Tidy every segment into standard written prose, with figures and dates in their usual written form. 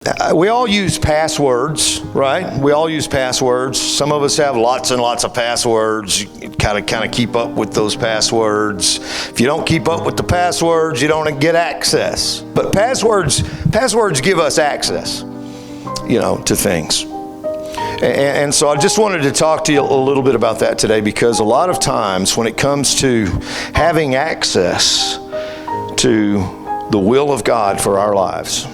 We all use passwords, right? We all use passwords. Some of us have lots and lots of passwords. You kind of keep up with those passwords. If you don't keep up with the passwords, you don't get access. But passwords give us access, to things. And so I just wanted to talk to you a little bit about that today, because a lot of times when it comes to having access to the will of God for our lives,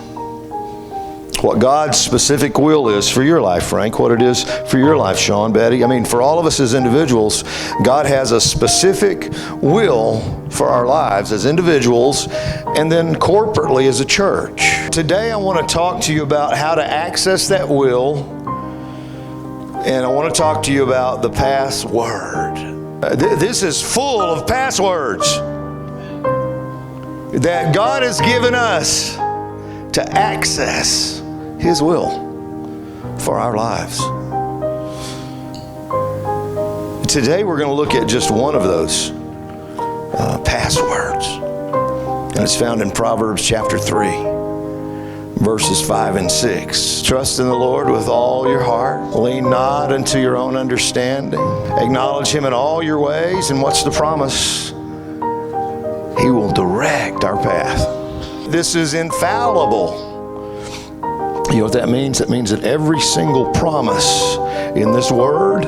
what God's specific will is for your life, Frank, what it is for your life, Sean, Betty. I mean, for all of us as individuals, God has a specific will for our lives as individuals and then corporately as a church. Today I want to talk to you about how to access that will, and I want to talk to you about the password. This is full of passwords that God has given us to access His will for our lives. Today we're going to look at just one of those passwords. And it's found in Proverbs chapter 3, verses 5 and 6. Trust in the Lord with all your heart. Lean not unto your own understanding. Acknowledge Him in all your ways. And what's the promise? He will direct our path. This is infallible. You know what that means? It means that every single promise in this word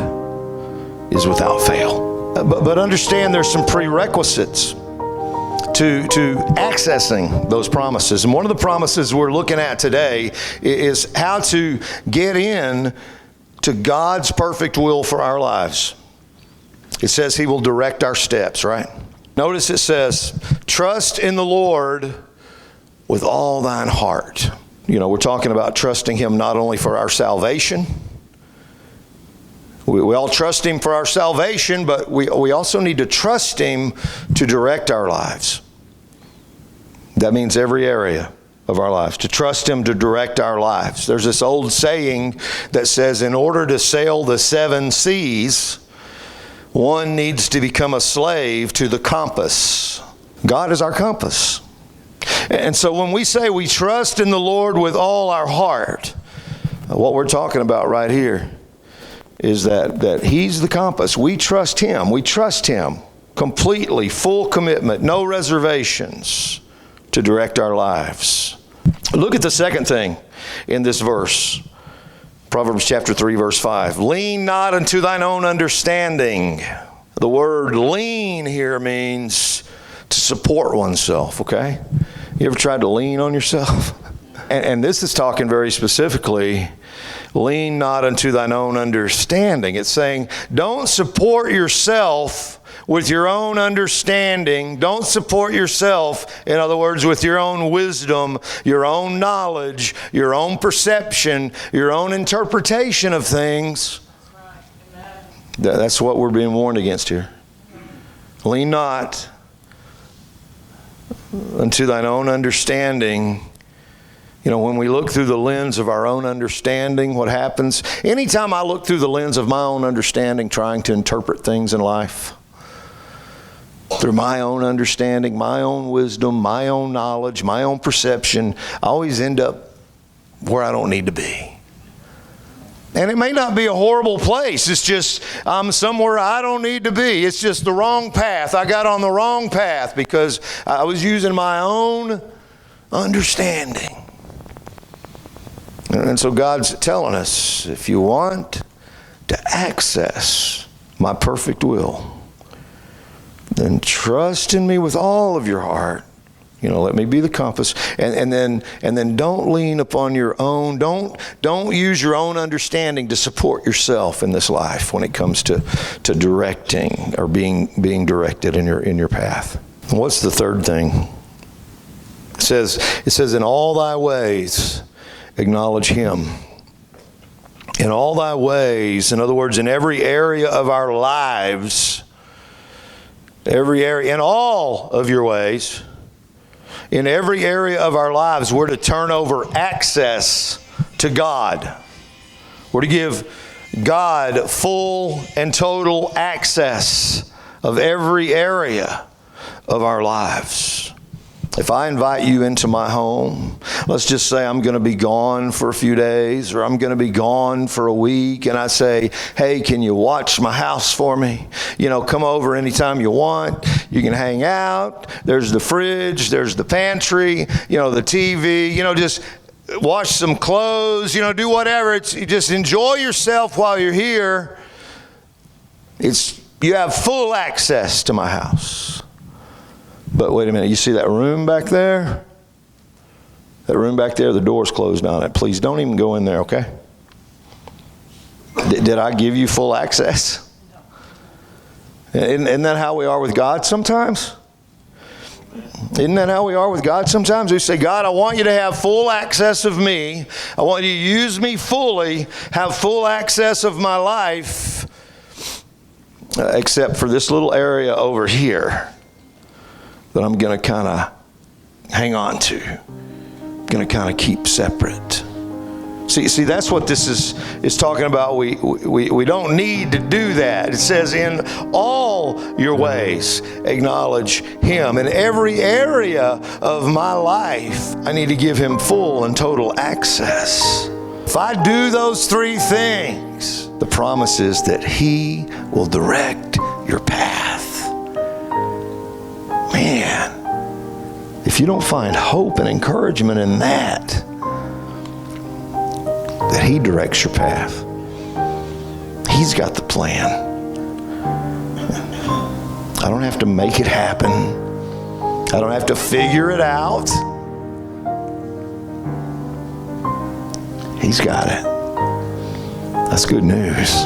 is without fail. But understand there's some prerequisites to accessing those promises. And one of the promises we're looking at today is how to get in to God's perfect will for our lives. It says He will direct our steps, right? Notice it says, trust in the Lord with all thine heart. We're talking about trusting Him not only for our salvation. We all trust Him for our salvation, but we also need to trust Him to direct our lives. That means every area of our lives, to trust Him to direct our lives. There's this old saying that says, in order to sail the 7 seas, one needs to become a slave to the compass. God is our compass. And so when we say we trust in the Lord with all our heart, what we're talking about right here is that He's the compass. We trust Him. We trust Him completely, full commitment, no reservations to direct our lives. Look at the second thing in this verse. Proverbs chapter 3, verse 5. Lean not unto thine own understanding. The word lean here means to support oneself, okay? You ever tried to lean on yourself? And this is talking very specifically, lean not unto thine own understanding. It's saying, don't support yourself with your own understanding. Don't support yourself, in other words, with your own wisdom, your own knowledge, your own perception, your own interpretation of things. That's what we're being warned against here. Lean not unto thine own understanding. When we look through the lens of our own understanding, what happens? Anytime I look through the lens of my own understanding, trying to interpret things in life, through my own understanding, my own wisdom, my own knowledge, my own perception, I always end up where I don't need to be. And it may not be a horrible place. It's just I'm somewhere I don't need to be. It's just the wrong path. I got on the wrong path because I was using my own understanding. And so God's telling us, if you want to access my perfect will, then trust in me with all of your heart. Let me be the compass. And then don't lean upon your own. Don't use your own understanding to support yourself in this life when it comes to directing or being directed in your path. And what's the third thing? It says, in all thy ways acknowledge Him. In all thy ways, in other words, in every area of our lives, every area, in all of your ways, in every area of our lives, we're to turn over access to God. We're to give God full and total access of every area of our lives. If I invite you into my home, let's just say I'm going to be gone for a few days, or I'm going to be gone for a week, and I say, hey, can you watch my house for me? You know, come over anytime you want. You can hang out. There's the fridge. There's the pantry. You know, the TV. You know, just wash some clothes. You know, do whatever. You just enjoy yourself while you're here. You have full access to my house. But wait a minute, you see that room back there? That room back there, the door's closed on it. Please don't even go in there, okay? Did I give you full access? No. Isn't that how we are with God sometimes? Isn't that how we are with God sometimes? We say, God, I want you to have full access of me. I want you to use me fully, have full access of my life, except for this little area over here that I'm going to kind of hang on to. I'm going to kind of keep separate. See, that's what this is talking about. We don't need to do that. It says, in all your ways, acknowledge Him. In every area of my life, I need to give Him full and total access. If I do those three things, the promise is that He will direct your path. Man, if you don't find hope and encouragement in that He directs your path. He's got the plan. I don't have to make it happen. I don't have to figure it out. He's got it. That's good news.